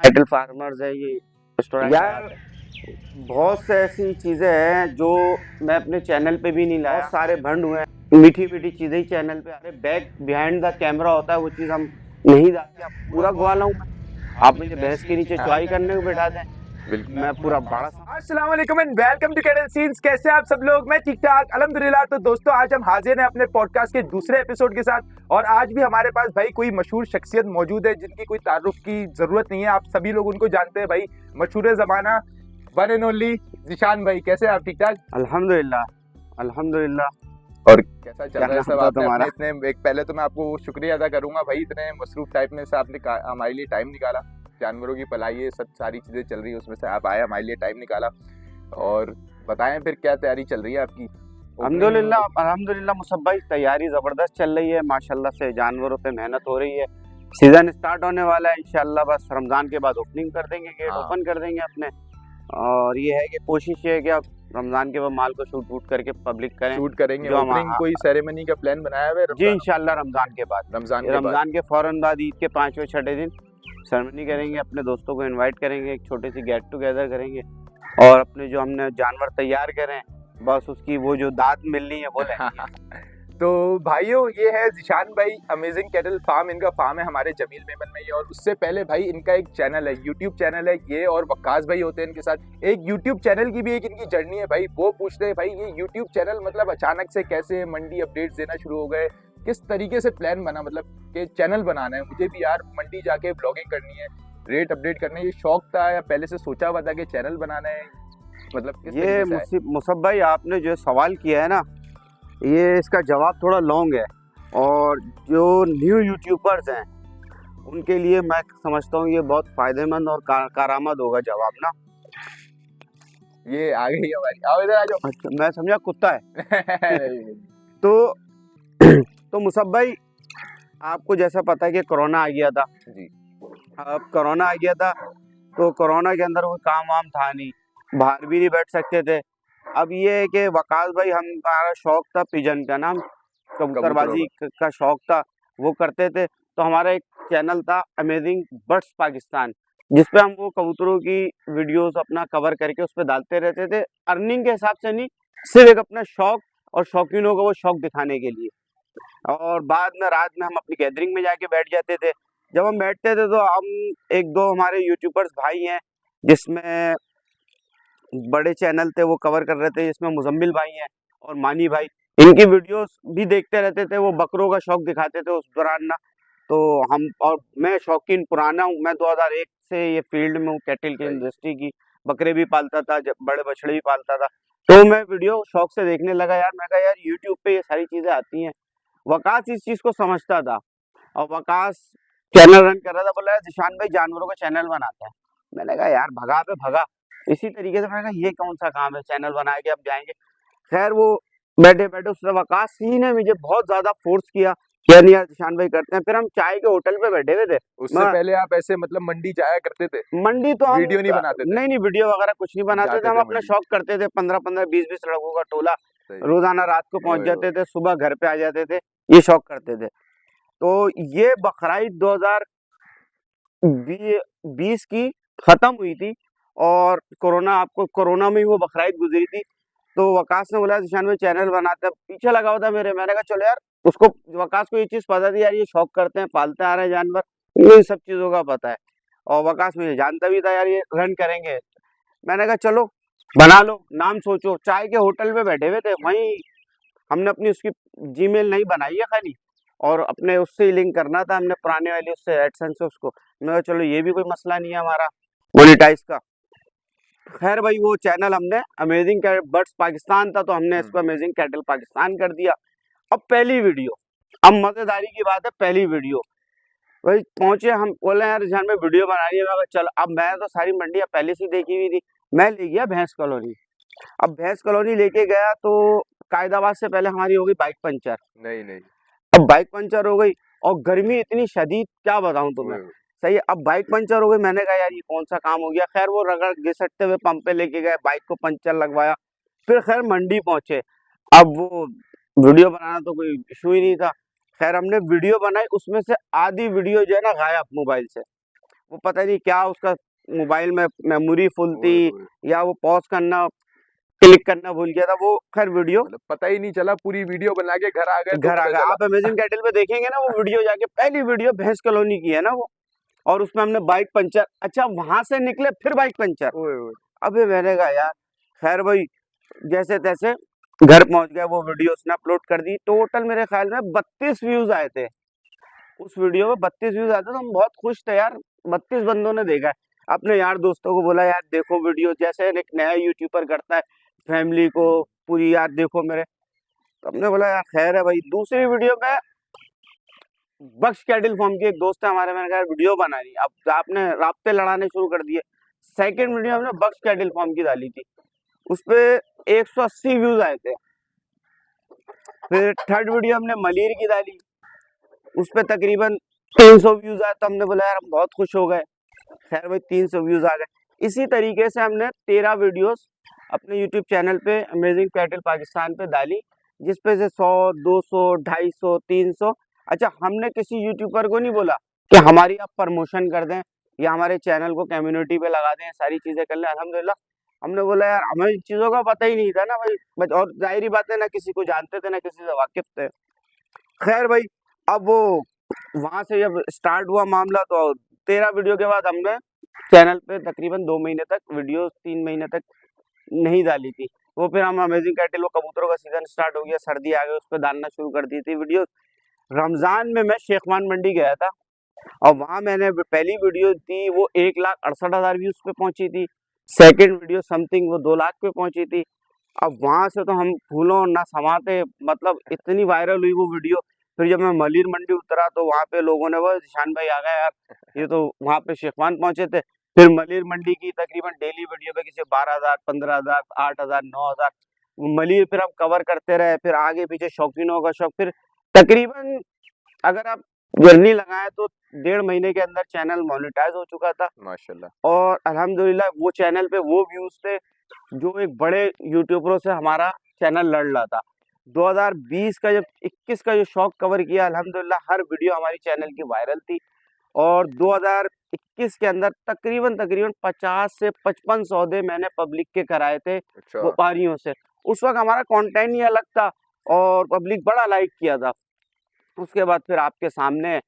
Cattle farmers है ये restaurant यार बहुत से ऐसी चीजें हैं जो मैं अपने चैनल पे भी नहीं लाया। बहुत सारे भंड हुए हैं, मीठी मीठी चीजें ही चैनल पे आ रहे। बैक बिहाइंड द कैमरा होता है वो चीज हम नहीं डालते। अब पूरा ग्वाला हूँ मैं, आप मुझे भैंस के नीचे चुआई करने को बैठा दें, बिल्कुल। मैं पूरा बड़ा सा। अस्सलाम वालेकुम and welcome to cattle scenes. कैसे हैं आप सब लोग? मैं ठीक ठाक अल्हम्दुलिल्लाह। तो दोस्तों आज हम हाजिर हैं अपने पॉडकास्ट के दूसरे एपिसोड के साथ और आज भी हमारे पास भाई कोई मशहूर शख्सियत मौजूद है जिनकी कोई तारुफ की जरूरत नहीं है। आप सभी लोग उनको जानते हैं भाई, मशहूर जमाना वन एंड ओनली ज़ीशान भाई। कैसे हैं आप? ठीक ठाक अल्हम्दुलिल्लाह अल्हम्दुलिल्लाह। और कैसा चल रहा है सब? नाम था आपने तुम्हारा? अपने इतने एक पहले तो मैं आपको शुक्रिया अदा करूंगा भाई, इतने मसरूफ टाइप में से आपने हमारे लिए टाइम निकाला। जानवरों की पलाई ये सब सारी चीजें चल रही है, उसमें से आप आए, हमारे लिए टाइम निकाला। और बताएं फिर क्या तैयारी चल रही है आपकी? अल्हम्दुलिल्लाह अल्हम्दुलिल्लाह मुसब भाई, तैयारी जबरदस्त चल रही है माशाल्लाह से। जानवरों पे मेहनत हो रही है, सीजन स्टार्ट होने वाला है इंशाल्लाह। बस रमजान के बाद ओपनिंग कर देंगे, गेट हाँ। ओपन कर देंगे अपने। और ये है कि कोशिश ये है कि आप रमजान के बाद माल को शूट वूट करके पब्लिक करें। शूट करेंगे जो हम- ओपनिंग, कोई सेरेमनी का प्लान बनाया हुआ है जी इंशाल्लाह रमजान के बाद, रमजान के बाद? रमजान के फौरन बाद ईद के 5वें 6ठे दिन सेरेमनी करेंगे। अपने दोस्तों को इनवाइट करेंगे, एक छोटी सी गेट टुगेदर करेंगे और अपने जो हमने जानवर तैयार करें बस उसकी वो जो दाद मिलनी है वो लेंगे। तो भाइयों ये है ज़ीशान भाई, अमेजिंग कैटल फार्म इनका फार्म है हमारे जमील मेमन में ही। और उससे पहले भाई इनका एक चैनल है, यूट्यूब चैनल है। ये और वक्कास भाई होते हैं इनके साथ। एक यूट्यूब चैनल की भी एक इनकी जर्नी है भाई। वो पूछते हैं भाई ये यूट्यूब चैनल मतलब अचानक से कैसे मंडी अपडेट्स देना शुरू हो गए, किस तरीके से प्लान बना? मतलब कि चैनल बनाना है, मुझे भी यार मंडी जाके ब्लॉगिंग करनी है, रेट अपडेट करना है, ये शौक था या पहले से सोचा हुआ था कि चैनल बनाना है? मतलब किस ये तरीके से आया? मुसब भाई आपने जो सवाल किया है ना, ये इसका जवाब थोड़ा लॉन्ग है और जो न्यू यूट्यूबर्स हैं उनके लिए मैं समझता हूँ ये बहुत फायदेमंद और कारामद होगा जवाब ना। ये आ गई हमारी, आओ इधर आ जाओ। अच्छा, मैं समझा कुत्ता है। नहीं, तो तो मुसब भाई आपको जैसा पता है कि कोरोना आ गया था जी। अब कोरोना आ गया था तो कोरोना के अंदर कोई काम वाम था नहीं, बाहर भी नहीं बैठ सकते थे। अब ये है कि वकास भाई हमारा शौक था पिजन का नाम, कबूतरबाजी का शौक था, वो करते थे। तो हमारा एक चैनल था अमेजिंग बर्ड्स पाकिस्तान, जिसपे हम वो कबूतरों की वीडियोस अपना कवर करके उस पर डालते रहते थे। अर्निंग के हिसाब से नहीं, सिर्फ एक अपना शौक और शौकीनों को वो शौक दिखाने के लिए। और बाद में रात में हम अपनी गैदरिंग में जाके बैठ जाते थे। जब हम बैठते थे तो हम एक दो हमारे यूट्यूबर्स भाई हैं जिसमें बड़े चैनल थे वो कवर कर रहे थे, जिसमें मुजम्मिल भाई हैं और मानी भाई, इनकी वीडियोस भी देखते रहते थे। वो बकरों का शौक दिखाते थे उस दौरान ना। तो हम और मैं शौकीन पुराना हूँ, मैं 2001 से ये फील्ड में हूँ, कैटल की इंडस्ट्री की। बकरे भी पालता था, बड़े बछड़े भी पालता था। तो मैं वीडियो शौक से देखने लगा यार। मैं कहा यार यूट्यूब पे ये सारी चीजें आती हैं। वकास इस चीज को समझता था और वकास चैनल रन कर रहा था। बोला यार ज़ीशान भाई जानवरों का चैनल बनाता है। मैंने कहा यार भगा पे भगा। इसी तरीके से मैंने कहा ये कौन सा काम है चैनल बना के अब जाएंगे। खैर वो बैठे बैठे उसने वकास ही ने मुझे बहुत ज्यादा फोर्स किया कि यार नहीं यार ज़ीशान भाई करते हैं। फिर हम चाय के होटल पे बैठे हुए थे। उससे पहले आप ऐसे मतलब मंडी जाया करते थे? मंडी तो हम वीडियो नहीं बनाते थे? नहीं वीडियो वगैरह कुछ नहीं बनाते जाते थे। हम थे अपना मंडी। शौक करते थे। 15-15 20-20 लड़कों का टोला सही। रोजाना रात को पहुंच ओए जाते थे, सुबह घर पे आ जाते थे, ये शौक करते थे। तो ये बकरीद 2020 की खत्म हुई थी और कोरोना में ही वो बकरीद गुजरी थी। तो वकास ने बोला ज़ीशान भाई चैनल बनाते हैं, पीछे लगा हुआ था मेरे। मैंने कहा चलो यार, उसको वकास को ये चीज पता थी यार ये शौक करते हैं, पालते आ रहे हैं जानवर, इन सब चीजों का पता है। और वकास मुझे जानता भी था यार ये रन करेंगे। मैंने कहा चलो बना लो, नाम सोचो। चाय के होटल में बैठे हुए थे, वहीं हमने अपनी उसकी जीमेल नहीं बनाई है खाली, और अपने उससे ही लिंक करना था हमने, पुराने वाली उससे एडसेंस से उसको। मैं कहा चलो ये भी कोई मसला नहीं है हमारा मोनेटाइज का। खैर भाई वो चैनल हमने अमेजिंग बर्ड्स पाकिस्तान था तो हमने इसको अमेजिंग कैटल पाकिस्तान कर दिया। अब पहली वीडियो, अब मजेदारी की बात है, पहली वीडियो भाई पहुंचे, हम बोले यार ध्यान में वीडियो बना रही है। चल अब मैं तो सारी मंडियां पहले से देखी हुई थी, मैं ले गया भैंस कॉलोनी। अब भैंस कॉलोनी लेके गया तो कायदाबाद से पहले हमारी हो गई बाइक पंचर। नहीं अब बाइक पंचर हो गई और गर्मी इतनी शदीद, क्या बताऊं तुम्हें। सही है, अब बाइक पंचर हो गई। मैंने कहा यार ये कौन सा काम हो गया। खैर वो रगड़ घिसटते हुए पंप पे लेके गए, बाइक को पंचर लगवाया, फिर खैर मंडी पहुंचे। अब वो वीडियो बनाना तो कोई इशू ही नहीं था। खैर हमने वीडियो बनाई, उसमें से आधी वीडियो जो है ना गायब मोबाइल से। वो पता नहीं क्या उसका मोबाइल में मेमोरी फुल थी या वो पॉज करना क्लिक करना भूल गया था, वो खैर वीडियो मतलब पता ही नहीं चला, पूरी वीडियो बना के घर आ गए तो घर आ पता गया। चला। आप अमेजिंग कैटल पे देखेंगे ना, वो वीडियो जाके पहली वीडियो भैंस कॉलोनी की है ना वो, और उसमें हमने बाइक पंचर, अच्छा वहां से निकले फिर बाइक पंचर। ओए ओए, अबे मैंने कहा यार, खैर भाई जैसे तैसे घर पहुंच गए, वो वीडियो उसने अपलोड कर दी। टोटल मेरे ख्याल में 32 व्यूज आए थे उस वीडियो में, 32 व्यूज आए थे, तो हम बहुत खुश थे यार, 32 बंदों ने देखा है। अपने यार दोस्तों को बोला यार देखो वीडियो, जैसे एक नया यूट्यूबर करता है फैमिली को पूरी, यार देखो मेरे, तो हमने बोला यार खैर है भाई। दूसरी वीडियो में बख्श कैटल फार्म की एक दोस्त है हमारे, मैंने कहा वीडियो बना ली, अब आपने राब्ते लड़ाने शुरू कर दिए। सेकंड वीडियो हमने बख्श कैटल फार्म की डाली थी, उस पे 180 व्यूज आए थे। फिर थर्ड वीडियो हमने मलिर की डाली, उस पे तकरीबन 300 व्यूज आए, तो हमने बोला यार हम बहुत खुश हो गए। खैर भाई 300 व्यूज आ गए। इसी तरीके से हमने 13 वीडियोस अपने यूट्यूब चैनल पे अमेजिंग कैटल पाकिस्तान पे डाली, जिसपे से 100, 200, 250, 300। अच्छा, हमने किसी यूट्यूबर को नहीं बोला कि हमारी आप प्रमोशन कर दें या हमारे चैनल को कम्युनिटी पे लगा दें, सारी चीजें कर लें। अल्हम्दुलिल्लाह हमने बोला यार हमें इन चीजों का पता ही नहीं था ना भाई, और जाहिर ही बात है ना किसी को जानते थे ना किसी से वाकिफ थे। खैर भाई, अब वो वहां से जब स्टार्ट हुआ मामला, तो 13 वीडियो के बाद हमने चैनल पे तकरीबन 2 महीने तक वीडियो, 3 महीने तक नहीं डाली थी। वो फिर हम अमेजिंग कैटल, वो कबूतरों का सीजन स्टार्ट हो गया, सर्दी आ गई, उस पर डालना शुरू कर दी थी वीडियो। रमजान में मैं शेखवान मंडी गया था, और वहां मैंने पहली वीडियो थी वो 1,68,000 व्यूज पे पहुंची थी। सेकंड वीडियो समथिंग वो 2 लाख पे पहुंची थी। अब वहां से तो हम फूलों ना समाते, मतलब इतनी वायरल हुई वो वीडियो। फिर जब मैं मलिर मंडी उतरा, तो वहां पे लोगों ने, वो जिशान भाई आ गए यार, ये तो वहां पे शेखवान पहुंचे थे। फिर मलिर मंडी की तकरीबन डेली वीडियो पे किसी 12,000, 15,000, 8,000, 9,000 मलिर फिर हम कवर करते रहे। फिर आगे पीछे शौकीनों का शौक, फिर तकरीबन अगर आप जर्नी लगाएं तो 1.5 महीने के अंदर चैनल मोनेटाइज हो चुका था। माशाल्लाह। और अल्हम्दुलिल्लाह वो चैनल पे वो व्यूज थे जो एक बड़े यूट्यूबरों से हमारा चैनल लड़ रहा था। 2020 का जब 21 का जो शौक कवर किया, अल्हम्दुलिल्लाह हर वीडियो हमारी चैनल की वायरल थी। और 2021 के अंदर तकरीबन 50 से 55 सौदे मैंने पब्लिक के कराए थे अच्छा, व्यापारियों से। उस वक्त हमारा कंटेंट ही अलग था और पब्लिक बड़ा लाइक किया था। उसके बाद फिर आपके सामने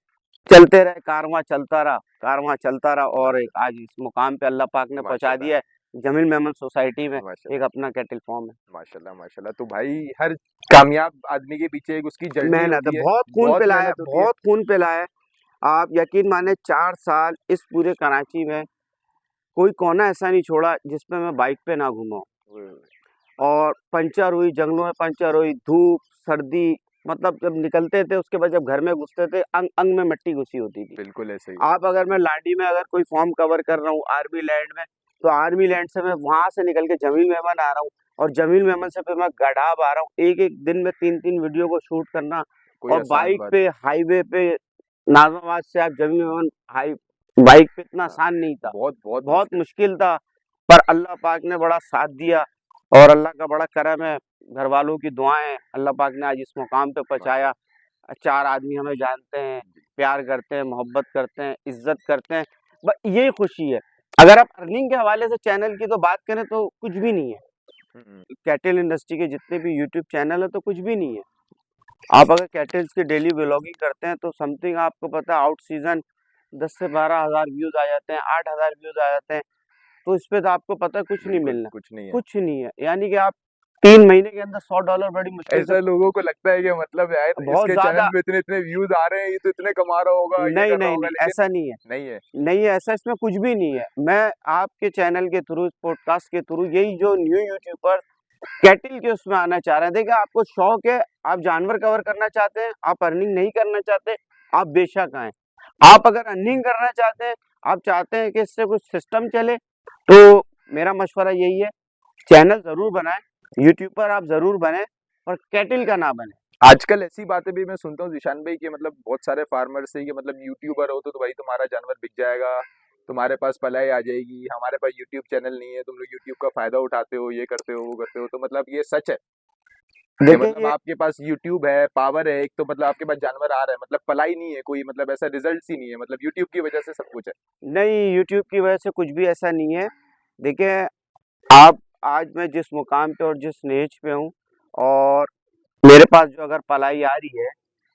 चलते रहे, कारवां चलता रहा, कारवां चलता रहा, और एक आज इस मुकाम पे अल्लाह पाक ने पहुंचा माशाल्लाह, दिया है। जमील मेमन सोसाइटी में माशाल्लाह, एक अपना कैटल फार्म है। माशाल्लाह, माशाल्लाह। तो भाई हर कामयाब आदमी के पीछे एक उसकी जर्नी मेहनत है, होती है, बहुत खून बहुत पिलाया है, मेहनत होती है। बहुत खून पिलाया है। आप यकीन माने 4 साल इस पूरे कराची में कोई कोना ऐसा नहीं छोड़ा जिसमें मैं बाइक पे ना घूमा हूं। और पंचर हुई, जंगलों में पंचर हुई, धूप सर्दी, मतलब जब निकलते थे उसके बाद जब घर में घुसते थे, अंग अंग में मिट्टी घुसी होती थी। बिल्कुल ऐसे ही। आप अगर मैं लाडी में अगर कोई फॉर्म कवर कर रहा हूँ आर्मी लैंड में, तो आर्मी लैंड से मैं वहां से निकल के जमील मेमन आ रहा हूँ, और जमील मेमन से फिर मैं गडाब आ रहा हूँ। एक एक दिन में 3-3 वीडियो को शूट करना, कोई और आसान बाइक बात पे हाईवे पे नाजमाबाद से आप जमील मेमन हाई बाइक पे इतना आसान नहीं था, बहुत बहुत बहुत मुश्किल। मुश्किल था। पर अल्लाह पाक ने बड़ा साथ दिया, और अल्लाह का बड़ा करम है, घर वालों की दुआएं, अल्लाह पाक ने आज इस मुकाम पे पहुंचाया। 4 आदमी हमें जानते हैं, प्यार करते हैं, मोहब्बत करते हैं, इज्जत करते हैं, बस यही खुशी है। अगर आप अर्निंग के हवाले से चैनल की तो बात करें तो कुछ भी नहीं है। कैटल इंडस्ट्री के जितने भी यूट्यूब चैनल है तो कुछ भी नहीं है। आप अगर कैटल्स की डेली व्लॉगिंग करते हैं तो समथिंग आपको पता है आउट सीजन 10 से 12,000 व्यूज आ जाते हैं, 8,000 व्यूज आ जाते हैं। तो इस पे तो आपको पता है कुछ नहीं बिल्कुल मिलना, कुछ नहीं है। कुछ नहीं है। यानी कि आप 3 महीने के अंदर $100 बड़ी मुश्किल से, ऐसा लोगों को लगता है कि मतलब यार बहुत इसके ज्यादा, चैनल में इतने इतने व्यूज आ रहे हैं, ये तो इतने कमा रहा होगा, ये नहीं कर रहा नहीं होगा, नहीं, लेकिन ऐसा नहीं है, नहीं है। नहीं है ऐसा, इसमें कुछ भी नहीं है। मैं आपके चैनल के थ्रू, इस पॉडकास्ट के थ्रू, यही जो न्यू यूट्यूबर कैटल के उसमें आना चाह रहे हैं, देखिए आपको शौक है, आप जानवर कवर करना चाहते हैं, आप अर्निंग नहीं करना चाहते, आप बेशक आए। आप अगर अर्निंग करना चाहते हैं, आप चाहते हैं कि इससे कुछ सिस्टम चले, तो मेरा मशवरा यही है, चैनल जरूर बनाएं, यूट्यूबर आप जरूर बने, पर कैटल का ना बने। आजकल ऐसी बातें भी मैं सुनता हूँ जिशान भाई, कि मतलब बहुत सारे फार्मर से कि मतलब यूट्यूबर हो तो भाई तुम्हारा जानवर बिक जाएगा, तुम्हारे पास पलाई आ जाएगी, हमारे पास यूट्यूब चैनल नहीं है, तुम लोग यूट्यूब का फायदा उठाते हो, ये करते हो वो करते हो, तो मतलब ये सच है? कि देखिए मतलब ये आपके पास यूट्यूब है, पावर है, एक तो मतलब आपके पास जानवर आ रहा है, मतलब पलाई नहीं है कोई, मतलब ऐसा रिजल्ट ही नहीं है, मतलब यूट्यूब की वजह से सब कुछ है। नहीं, यूट्यूब की वजह से कुछ भी ऐसा नहीं है। देखिए आप आज मैं जिस मुकाम पे और जिस स्टेज पे हूँ और मेरे पास जो अगर पलाई आ रही है,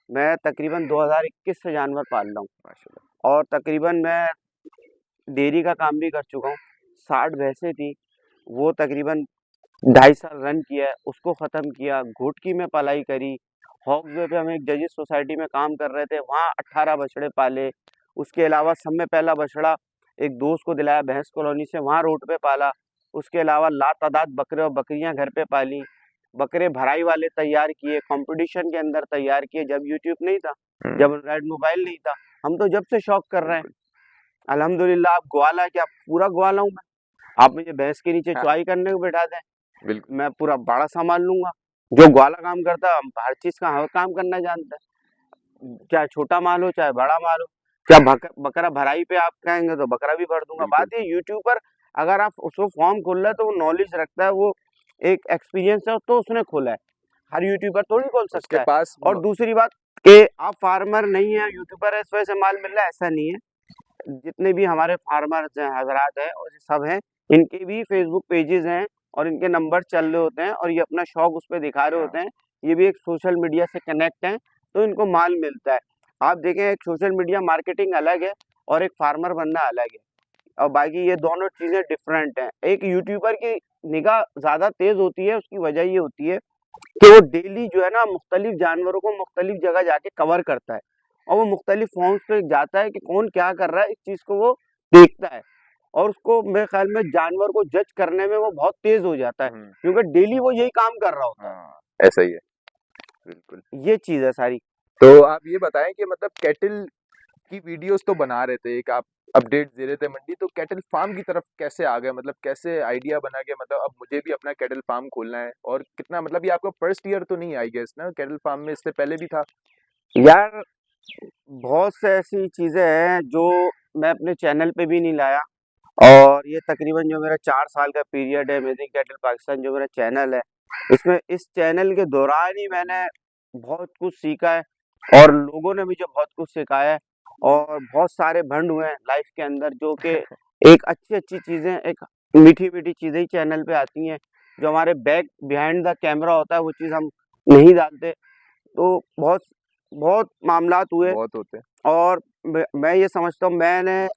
मैं तकरीबन 2021 से जानवर पाल रहा हूँ माशाल्लाह। और तकरीबन मैं डेयरी का काम भी कर चुका हूँ। 60 भैंसें थी, वो तकरीबन 2.5 साल रन किया है, उसको ख़त्म किया, घुटकी में पलाई करी, हॉक्सवे पे हम एक जजिस सोसाइटी में काम कर रहे थे, वहाँ 18 बछड़े पाले। उसके अलावा सब में पहला बछड़ा एक दोस्त को दिलाया भैंस कॉलोनी से, वहाँ रोड पे पाला। उसके अलावा लातादाद बकरे और बकरियाँ घर पे पाली, बकरे भराई वाले तैयार किए, कंपटीशन के अंदर तैयार किए जब यूट्यूब नहीं था, जब एंड्रॉइड मोबाइल नहीं था, हम तो जब से शौक कर रहे हैं। अल्हम्दुलिल्लाह आप ग्वाला क्या पूरा ग्वाला हूँ मैं। आप मुझे भैंस के नीचे हाँ, चुवाई करने को बैठा दें, बिल्कुल। मैं पूरा बाड़ा संभाल लूँगा। जो ग्वाला काम करता है, हम हर चीज़ का हर काम करना जानते हैं। चाहे छोटा माल हो, चाहे बड़ा माल हो। क्या बकरा भराई पे आप कहेंगे तो बकरा भी भर दूँगा। बिल्कुल। बात ये यूट्यूबर अगर आप उसको फॉर्म खोल रहे हैं तो वो नॉलेज रखता है, वो एक एक्सपीरियंस है तो उसने खोला है। हर यूट्यूबर थोड़ी खोल उसके सकता है। पास और दूसरी बात कि आप फार्मर नहीं है, यूट्यूबर है, इस वजह से माल मिल रहा है, ऐसा नहीं है। जितने भी हमारे फार्मर्स हैं, हज़रात हैं और सब हैं, इनके भी फेसबुक पेजेज़ हैं और इनके नंबर चल रहे होते हैं और ये अपना शौक उस पे दिखा रहे होते हैं। ये भी एक सोशल मीडिया से कनेक्ट हैं, तो इनको माल मिलता है। आप देखें एक सोशल मीडिया मार्केटिंग अलग है और एक फार्मर बनना अलग है और बाकी ये दोनों चीज़ें डिफरेंट हैं। एक यूट्यूबर की निगाह ज़्यादा तेज़ होती है, उसकी वजह ये होती है कि वो डेली जो है ना मुख्तलिफ जानवरों को मुख्तलिफ जगह जाके कवर करता है और वो मुख्तलिफ फॉर्म्स पे जाता है कि कौन क्या कर रहा है, इस चीज़ को वो देखता है और उसको मेरे ख्याल में जानवर को जज करने में वो बहुत तेज़ हो जाता है क्योंकि डेली वो यही काम कर रहा होता है। हाँ, ऐसा ही है, बिल्कुल। ये चीज़ है सारी। तो आप ये बताएं कि मतलब कैटल की वीडियोस तो बना रहे थे, एक आप अपडेट दे रहे थे मंडी, तो कैटल फार्म की तरफ कैसे आ गए, मतलब कैसे आइडिया बना के मतलब अब मुझे भी अपना कैटल फार्म खोलना है, और कितना मतलब ये आपका फर्स्ट ईयर तो नहीं आई गेस ना कैटल फार्म में, इससे पहले भी था? यार बहुत से ऐसी चीज़ें हैं जो मैं अपने चैनल पे भी नहीं लाया और ये तकरीबन जो मेरा 4 साल का पीरियड है अमेजिंग कैटल पाकिस्तान जो मेरा चैनल है, इसमें इस चैनल के दौरान ही मैंने बहुत कुछ सीखा है और लोगों ने मुझे बहुत कुछ सिखाया है और बहुत सारे भंड हुए हैं लाइफ के अंदर जो कि एक अच्छी-अच्छी चीज़ें, एक मीठी-मीठी चीज़ें ही चैनल पे आती हैं। जो हमारे बैक बिहाइंड द कैमरा होता है वो चीज़ हम नहीं डालते। तो बहुत बहुत मामलात हुए बहुत होते हैं। और मैं ये समझता हूँ मैंने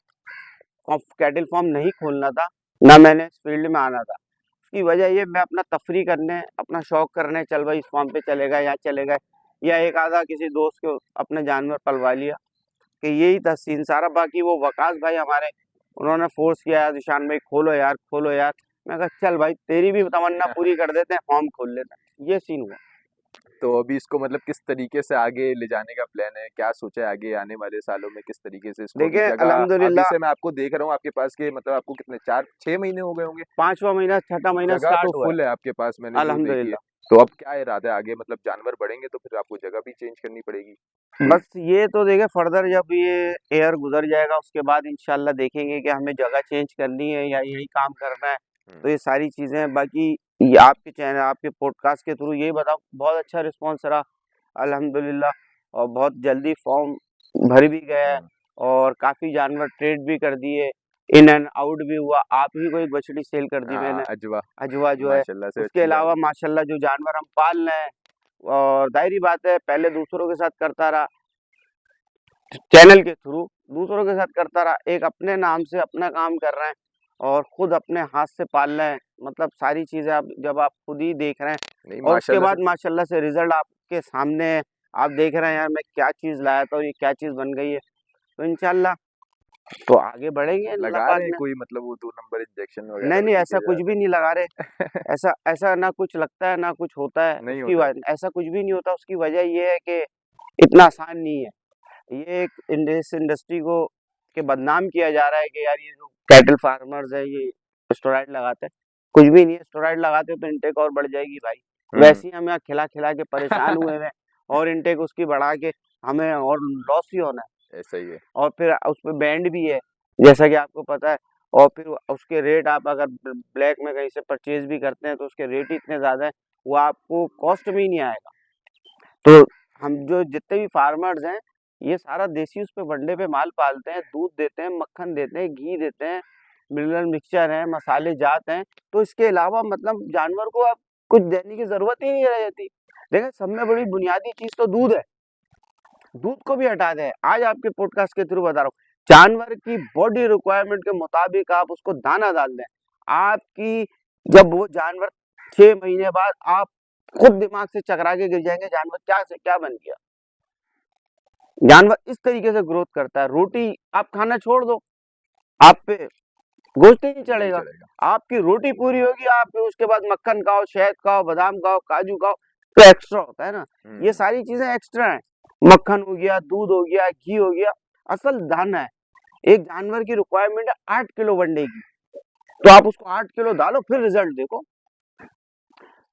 कैटल फार्म नहीं खोलना था, ना मैंने इस फील्ड में आना था। उसकी वजह ये मैं अपना तफरी करने, अपना शौक करने चल भाई इस फार्म पे चले गए, यहाँ चले गए या एक आधा किसी दोस्त को अपने जानवर पलवा लिया कि यही था सीन सारा। बाकी वो वकास भाई हमारे उन्होंने फोर्स किया यार ईशान भाई खोलो यार, खोलो यार। मैं कहा चल भाई तेरी भी तमन्ना पूरी कर देते हैं, फार्म खोल लेते हैं। ये सीन हुआ। तो अभी इसको मतलब किस तरीके से आगे ले जाने का प्लान है, क्या सोचा है आगे आने वाले सालों में, किस तरीके से इसको अभी देखिए जगह, अभी अल्हम्दुलिल्लाह से मैं आपको देख रहा हूँ आपके पास के मतलब आपको कितने 4-6 महीने हो गए होंगे, 5वां महीना, छठा महीना जगह तो स्टार्ट हुआ है। फुल है आपके पास मैंने जो देखी है। अल्हम्दुलिल्लाह। तो अब क्या इरादा है आगे, मतलब जानवर बढ़ेंगे तो फिर आपको जगह भी चेंज करनी पड़ेगी? बस ये तो देखिए फर्दर जब ये एयर गुजर जाएगा उसके बाद इंशाल्लाह देखेंगे कि हमें जगह चेंज करनी है या यही काम करना है। तो ये सारी चीज़ें हैं। बाकी ये आपके चैनल, आपके पॉडकास्ट के थ्रू यही बताओ बहुत अच्छा रिस्पॉन्स रहा अल्हम्दुलिल्लाह और बहुत जल्दी फॉर्म भर भी गया है और काफ़ी जानवर ट्रेड भी कर दिए, इन एंड आउट भी हुआ। आप ही को एक बछड़ी सेल कर दी मैंने, अजवा अजवा जो है। माशाल्लाह से उसके अच्छी आ अलावा रही माशाल्लाह जो जानवर हम पाल रहे हैं और ज़ाहिर-सी बात है पहले दूसरों के साथ करता रहा, चैनल के थ्रू दूसरों के साथ करता रहा, एक अपने नाम से अपना काम कर रहे हैं और खुद अपने हाथ से पाल रहे हैं। मतलब सारी चीज़ें आप जब आप खुद ही देख रहे हैं नहीं और उसके माशाल्लाह से। बाद माशाल्लाह से रिज़ल्ट आपके सामने है, आप देख रहे हैं यार मैं क्या चीज़ लाया था और ये क्या चीज़ बन गई है। तो इंशाल्लाह तो आगे बढ़ेंगे अल्लाह लगा पाक रहे हैं ने। कोई मतलब वो 2 नंबर इंजेक्शन वगैरह नहीं, भी नहीं नीचे ऐसा जा कुछ भी नहीं लगा रहे। ऐसा ऐसा ना कुछ लगता है, ना कुछ होता है। नहीं उसकी होता है। ऐसा कुछ भी नहीं होता, उसकी वजह ये है कि इतना आसान नहीं है। ये एक इस इंडस्ट्री को के बदनाम किया जा रहा है कि यार ये जो कैटल फार्मर्स है ये स्टेरॉइड लगाते हैं। कुछ भी नहीं है, स्टेरॉइड लगाते तो इनटेक और बढ़ जाएगी भाई। वैसे ही हम यहाँ खिला-खिला के परेशान हुए हैं और इनटेक उसकी बढ़ा के हमें और लॉस ही होना है ऐसा ही है। और फिर उसपे बैंड भी है, जैसा कि आपको पता है। और फिर उसके रेट आप अगर ब्लैक में कहीं से परचेज़ भी करते हैं तो उसके रेट ही इतने ज़्यादा हैं वो आपको कॉस्ट में ही नहीं आएगा। तो हम जो जितने भी फार्मर्स हैं, ये सारा देसी उस पे वनडे पे माल पालते हैं, दूध देते हैं, मक्खन देते हैं, घी देते हैं, मिनरल मिक्सचर है, मसाले जात हैं। तो इसके अलावा मतलब जानवर को अब कुछ देने की जरूरत ही नहीं रह जाती। देखिए सब में बड़ी बुनियादी चीज तो दूध है, दूध को भी हटा दें। आज आपके पॉडकास्ट के थ्रू बता रहा हूँ, जानवर की बॉडी रिक्वायरमेंट के मुताबिक आप उसको दाना डाल दें, आपकी जब वो जानवर 6 महीने बाद आप खुद दिमाग से चकरा के गिर जाएंगे, जानवर क्या से क्या बन गया। जानवर इस तरीके से ग्रोथ करता है। रोटी आप खाना छोड़ दो, आप पे गोश्त ही नहीं चढ़ेगा। आपकी रोटी पूरी होगी, आप उसके बाद मक्खन खाओ, शहद खाओ, बादाम खाओ, काजू खाओ, तो एक्स्ट्रा होता है ना। ये सारी चीजें एक्स्ट्रा हैं। मक्खन हो गया, दूध हो गया, घी हो गया, असल दाना है। एक जानवर की रिक्वायरमेंट है 8 किलो वनडे की, तो आप उसको 8 किलो डालो, फिर रिजल्ट देखो।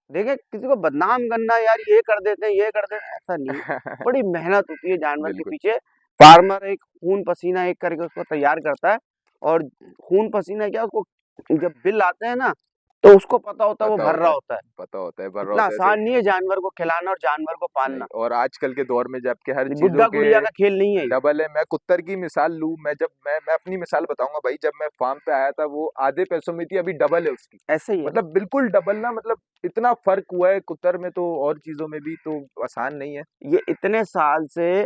देखे किसी को बदनाम करना, यार ये कर देते हैं, ये कर देते हैं, ऐसा नहीं है। बड़ी मेहनत होती है जानवर के पीछे। फार्मर एक खून पसीना एक करके उसको तैयार करता है, और खून पसीना क्या, उसको जब बिल आते हैं ना, तो उसको पता होता है वो भर रहा होता है। पता होता है, भर इतना रहा होता है। आसान नहीं है जानवर को खिलाना और जानवर को पालना। और आजकल के दौर में जबकि हर गुड्डा चीजों गुड़िया के का खेल नहीं है ये। डबल है। मैं कुत्तर की मिसाल लूं, मैं अपनी मिसाल बताऊंगा भाई। जब मैं फार्म पे आया था वो आधे पैसों में थी, अभी डबल है उसकी। ऐसे ही है। मतलब बिल्कुल डबल ना, मतलब इतना फर्क हुआ है कुत्तर में, तो और चीजों में भी तो आसान नहीं है ये इतने साल से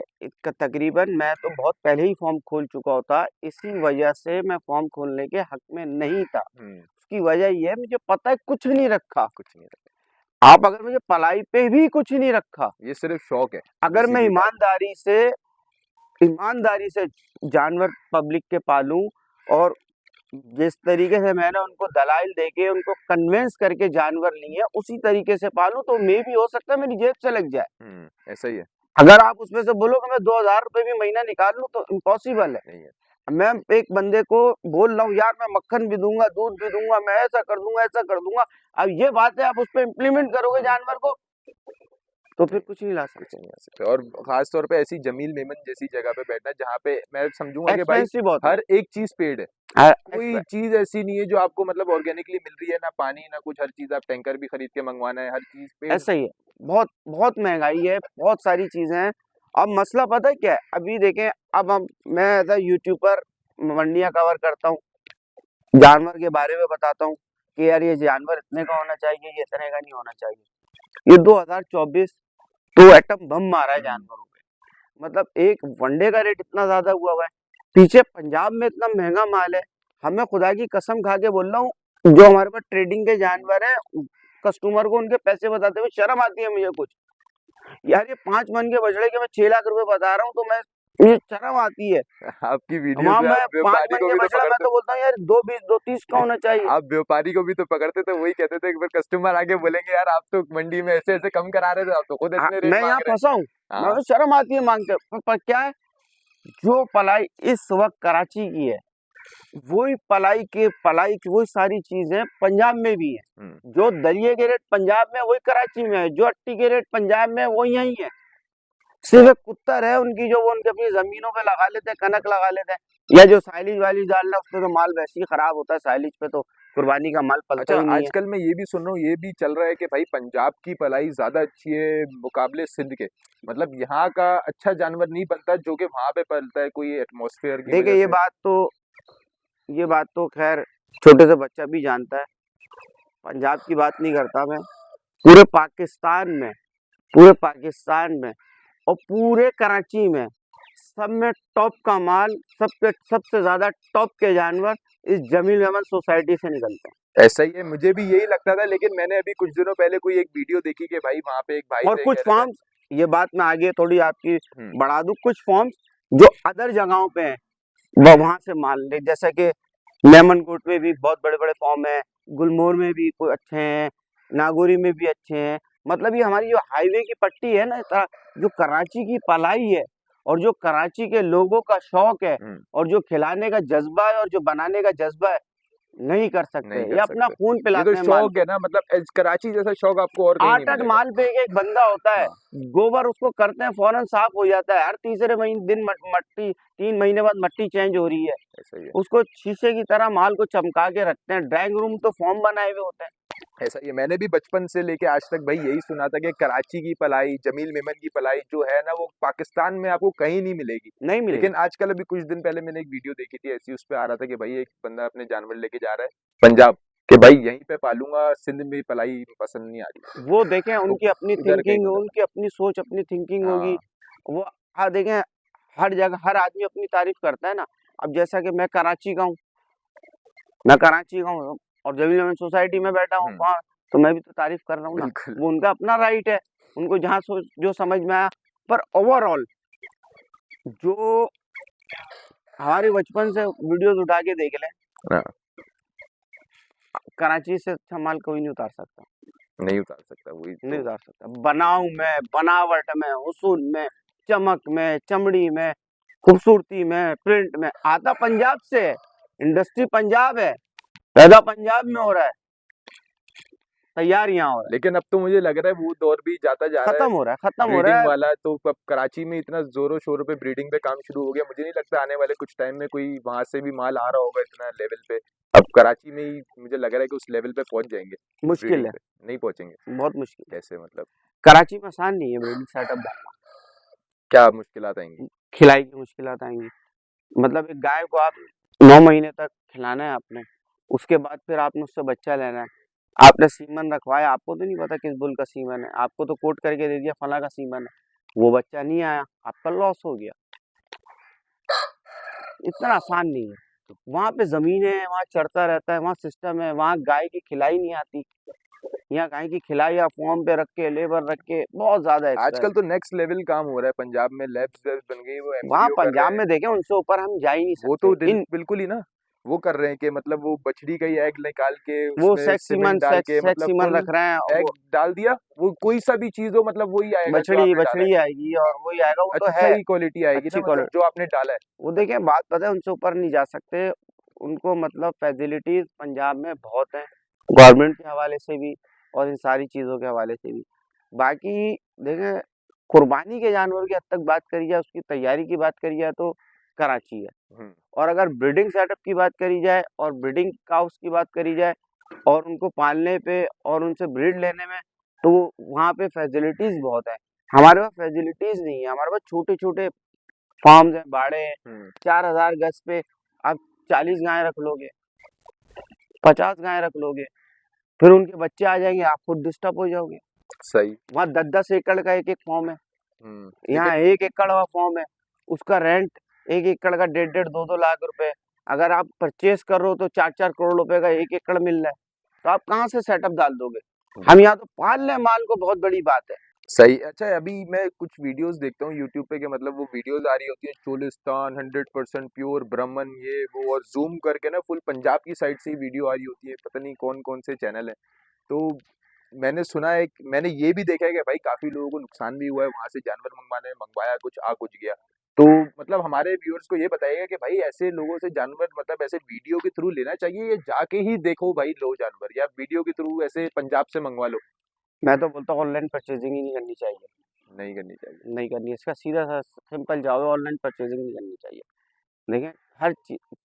तकरीबन मैं तो बहुत पहले ही फॉर्म खोल चुका होता, इसी वजह से मैं फॉर्म खोलने के हक में नहीं था। उसकी वजह ये है, मुझे पता है कुछ नहीं रखा, कुछ नहीं रखा। आप अगर मुझे पलाई पे भी कुछ नहीं रखा, ये सिर्फ शौक है। अगर मैं सीधी बात। ईमानदारी से जानवर पब्लिक के पालूं, और जिस तरीके से मैंने उनको दलाइल देके उनको कन्विंस करके जानवर लिए, उसी तरीके से पालूं, तो मे भी हो सकता है मेरी जेब से लग जाए। ऐसा ही है। अगर आप उसमें से बोलो कि मैं 2000 रुपए भी महीना निकाल लूं, तो इम्पॉसिबल है। नहीं है। मैं एक बंदे को बोल रहा हूँ, यार मैं मक्खन भी दूंगा, दूध भी दूंगा, मैं ऐसा कर दूंगा, ऐसा कर दूंगा। अब ये बात है, आप उस पर इम्प्लीमेंट करोगे जानवर को, तो फिर कुछ नहीं ला सकते। और खास तौर पे ऐसी जमील मेमन जैसी जगह पे बैठना जहाँ पे मैं समझूंगा कि भाई एक्सपेंसिव बहुत है। हर एक चीज पेड है, कोई चीज ऐसी नहीं है जो आपको मतलब ऑर्गेनिकली मिल रही है, ना पानी ना कुछ, हर चीज आप टैंकर भी खरीद के मंगवाना है, हर चीज पेड। ऐसा ही है, बहुत बहुत महंगाई है, बहुत सारी चीजें हैं। अब मसला पता है क्या है, अभी देखें, अब मैं एज यूट्यूब पर मंडियां कवर करता हूँ, जानवर के बारे में बताता हूँ कि यार ये जानवर इतने का होना चाहिए, ये इतने का नहीं होना चाहिए। ये 2024 तो एटम बम मारा है जानवरों पे। मतलब एक वनडे का रेट इतना ज्यादा हुआ है, पीछे पंजाब में इतना महंगा माल है। हमें खुदा की कसम खा के बोल रहा हूँ, जो हमारे पास ट्रेडिंग के जानवर है, कस्टमर को उनके पैसे बताते हुए शर्म आती है मुझे कुछ। यार ये 5 मन के बछड़े के मैं 6 लाख रुपए बता रहा हूँ, तो मुझे शर्म आती है। आपकी वीडियो वहाँ में मैं आप 5 व्यापारी मन को के भी तो बछड़ा मैं पकड़ते, तो बोलता हूँ यार 2 20 2 30 का होना चाहिए। आप व्यापारी को भी तो पकड़ते, तो वही कहते थे एक बार कस्टमर आके बोलेंगे यार आप तो मंडी में ऐसे ऐसे कम करा रहे थे, आप तो खुद इतने रेट मैं यहाँ मांग रहे फंसा हूँ, हैं। मैं शर्म आती है मांगते, पर क्या है, जो पलाई इस वक्त कराची की है, वही पलाई की वही सारी चीजें पंजाब में भी है। जो दलिये के रेट पंजाब में वही कराची में है, जो अट्टी के रेट पंजाब में वो यही है। सिर्फ एक कुत्तर है उनकी, जो वो उनके अपनी जमीनों पे लगा लेते हैं, कनक लगा लेते हैं, या जो साइलेज वाली डालना, उस पे तो माल वैसे ही खराब होता है, साइलेज पे तो कुर्बानी का माल पलता अच्छा, ही नहीं है। आजकल मैं ये भी सुन रहा हूँ, ये भी चल रहा है कि भाई पंजाब की पलाई ज्यादा अच्छी है मुकाबले सिंध के, मतलब यहाँ का अच्छा जानवर नहीं बनता जो कि वहां पे पलता है, कोई एटमॉस्फेयर की देखिए वजह ये बात तो खैर छोटे से बच्चा भी जानता है। पंजाब की बात नहीं करता मैं, पूरे पाकिस्तान में और पूरे कराची में, सब में टॉप का माल, सबसे ज्यादा टॉप के जानवर इस जमील मेमन सोसाइटी से निकलते हैं। ऐसा ही है, मुझे भी यही लगता था, लेकिन मैंने अभी कुछ दिनों पहले कोई एक वीडियो देखी कि भाई वहां पे एक भाई और थे, कुछ कह रहे थे- फॉर्म्स, ये बात मैं आगे थोड़ी आपकी बढ़ा दूं, कुछ फॉर्म्स जो अदर जगहों पे हैं वो वहां से माल ले, जैसे कि मेमनकोट में भी बहुत बड़े बड़े फॉर्म है, गुलमोहर में भी कोई अच्छे हैं, नागौरी में भी अच्छे हैं। मतलब ये हमारी जो हाईवे की पट्टी है ना, जो कराची की पलाई है, और जो कराची के लोगों का शौक है, और जो खिलाने का जज्बा है, और जो बनाने का जज्बा है, नहीं कर सकते। ये अपना खून ये पिलाते तो हैं माल शौक है ना, मतलब कराची जैसा शौक आपको और कहीं नहीं 8 मिलेगा। माल पे एक बंदा होता है, गोबर उसको करते हैं फौरन साफ हो जाता है, हर तीसरे दिन मट्टी 3 महीने बाद मट्टी चेंज हो रही है। ऐसा ही है। उसको शीशे की तरह माल को चमका के रखते हैं, ड्राइंग रूम तो फॉर्म बनाए हुए होते हैं। ऐसा ही है। मैंने भी बचपन से लेके आज तक भाई यही सुना था कि कराची की पलाई, जमील मेमन की पलाई जो है ना, वो पाकिस्तान में आपको कहीं नहीं मिलेगी। नहीं मिलेगी। लेकिन आजकल अभी कुछ दिन पहले मैंने एक वीडियो देखी थी ऐसी, उस पे आ रहा था कि भाई एक बंदा अपने जानवर लेके जा रहा है पंजाब के, भाई यहीं पे पालूंगा, सिंध में पलाई पसंद नहीं आ रही। वो देखें तो उनकी अपनी उधर कहीं थिंकिंग, मतलब उनकी अपनी सोच, अपनी थिंकिंग होगी। हाँ वो देखें हर जगह हर आदमी अपनी तारीफ करता है ना। अब जैसा कि मैं कराची का हूँ, और जमील अहमद सोसाइटी में बैठा हूँ वहाँ, तो मैं भी तो तारीफ कर रहा हूँ ना। बिल्कुल। वो उनका अपना राइट है, उनको जहाँ जो समझ में आया। पर ओवरऑल जो हमारे बचपन से वीडियोस उठा के देख लें, हाँ, कराची से अच्छा माल कोई नहीं उतार सकता, नहीं उतार सकता, वही नहीं तो। उतार सकता। बनाव में, बनावट में, हुस्न में, चमक में, चमड़ी में, खूबसूरती में, प्रिंट में, आता पंजाब से है। इंडस्ट्री पंजाब है, पैदा पंजाब में हो रहा है, तैयार यहाँ हो रहा है। लेकिन अब तो मुझे लग रहा है वो दौर भी जाता जा रहा है खत्म हो रहा है, खत्म हो रहा ब्रीडिंग है। वाला। तो अब कराची में इतना जोरों शोरों पे ब्रीडिंग पे काम शुरू हो गया, मुझे नहीं लगता आने वाले कुछ टाइम में कोई वहां से भी माल आ रहा होगा इतना लेवल पे। अब कराची में ही मुझे लग रहा है कि उस लेवल पे पहुंच जाएंगे मुश्किल ब्रीडिंग है, पे। नहीं पहुंचेंगे बहुत मुश्किल। कैसे, मतलब कराची में आसान नहीं है ब्रीडिंग सेटअप डालना, क्या मुश्किलात आएंगी? खिलाई की मुश्किलात आएंगी। मतलब एक गाय को आप 9 महीने तक खिलाना है आपने, उसके बाद फिर आपने उससे बच्चा लेना है। आपने सीमन रखवाया, आपको तो नहीं पता किस बुल का सीमन है, आपको तो कोट करके दे दिया फला का सीमन है, वो बच्चा नहीं आया, आपका लॉस हो गया। इतना आसान नहीं है। वहाँ पे जमीन है, वहाँ चरता रहता है, वहाँ सिस्टम है, वहाँ गाय की खिलाई नहीं आती। यहाँ गाय की खिलाई या फॉर्म पे रख के, लेबर रख के, बहुत ज्यादा एक्स्ट्रा है। आजकल तो नेक्स्ट लेवल काम हो रहा है पंजाब में, लैब्स वेब्स बन गई, वो वहाँ एमबीओ कर रहे पंजाब हैं। में देखें, उनसे ऊपर हम जा ही नहीं वो तो सकते। इन बिल्कुल ही ना, वो कर रहे हैं कि मतलब वो बछड़ी का ही एग निकाल के वो उसमें सीमेंट डाल के, सेक्स मतलब सीमन फुल रख रहे हैं, एग वो डाल दिया, वो कोई सा भी चीज हो मतलब वही आएगा जो आपने डाला है। बछड़ी आएगी और वही आएगा, वो तो अच्छा है ही क्वालिटी आएगी अच्छी ना, मतलब क्वालिटी। जो आपने डाला है। वो देखें बात पता है, उनसे ऊपर नहीं जा सकते। उनको मतलब फैसिलिटीज पंजाब में बहुत हैं, गवर्नमेंट के हवाले से भी और इन सारी चीज़ों के हवाले से भी। बाकी देखें, कुर्बानी के जानवर की हद तक बात करी जाए, उसकी तैयारी की बात करी जाए, तो कराची है। हम्म, और अगर ब्रीडिंग सेटअप की बात करी जाए और ब्रीडिंग काउस की बात करी जाए और उनको पालने पे और उनसे ब्रीड लेने में, तो वहाँ पे फैसिलिटीज बहुत है। हमारे पास फैसिलिटीज नहीं है, हमारे पास छोटे छोटे फार्म्स हैं, बाड़े हैं। हम्म, 4000 गज पे आप 40 गाय रख लोगे, 50 गाय रख लोगे, फिर उनके बच्चे आ जाएंगे, आप खुद डिस्टर्ब हो जाओगे। सही। वहाँ 10-10 एकड़ का एक एक फॉर्म है, यहाँ लेकिन 1 एकड़ का फॉर्म है, उसका रेंट 1 एकड़ का 1.5 2-2 लाख रुपए। अगर आप परचेस कर रहे हो तो 4-4 करोड़ रुपए का 1 एकड़ मिल रहा है, तो आप कहाँ से सेटअप डाल दोगे? हम यहाँ तो पाल लें माल को, बहुत बड़ी बात है। सही। अच्छा, अभी मैं कुछ वीडियोस देखता हूँ यूट्यूब पे, कि मतलब वो वीडियोस आ रही होती है चोलिस्तान 100% प्योर ब्राह्मण ये वो, और जूम करके ना फुल पंजाब की साइड से ही वीडियो आ रही होती है, पता नहीं कौन कौन से चैनल है। तो मैंने सुना है, मैंने ये भी देखा है कि भाई काफी लोगों को नुकसान भी हुआ है वहां से, जानवर मंगवाया, कुछ आ कुछ गया। तो मतलब हमारे व्यूअर्स को ये बताइएगा कि भाई ऐसे लोगों से जानवर, मतलब ऐसे वीडियो के थ्रू लेना चाहिए या जाके ही देखो भाई लो जानवर, या वीडियो के थ्रू ऐसे पंजाब से मंगवा लो? मैं तो बोलता हूँ ऑनलाइन परचेजिंग ही नहीं करनी चाहिए, नहीं करनी चाहिए। नहीं करनी है। इसका सीधा सा सिंपल जवाब है, ऑनलाइन परचेजिंग नहीं करनी चाहिए। देखें, हर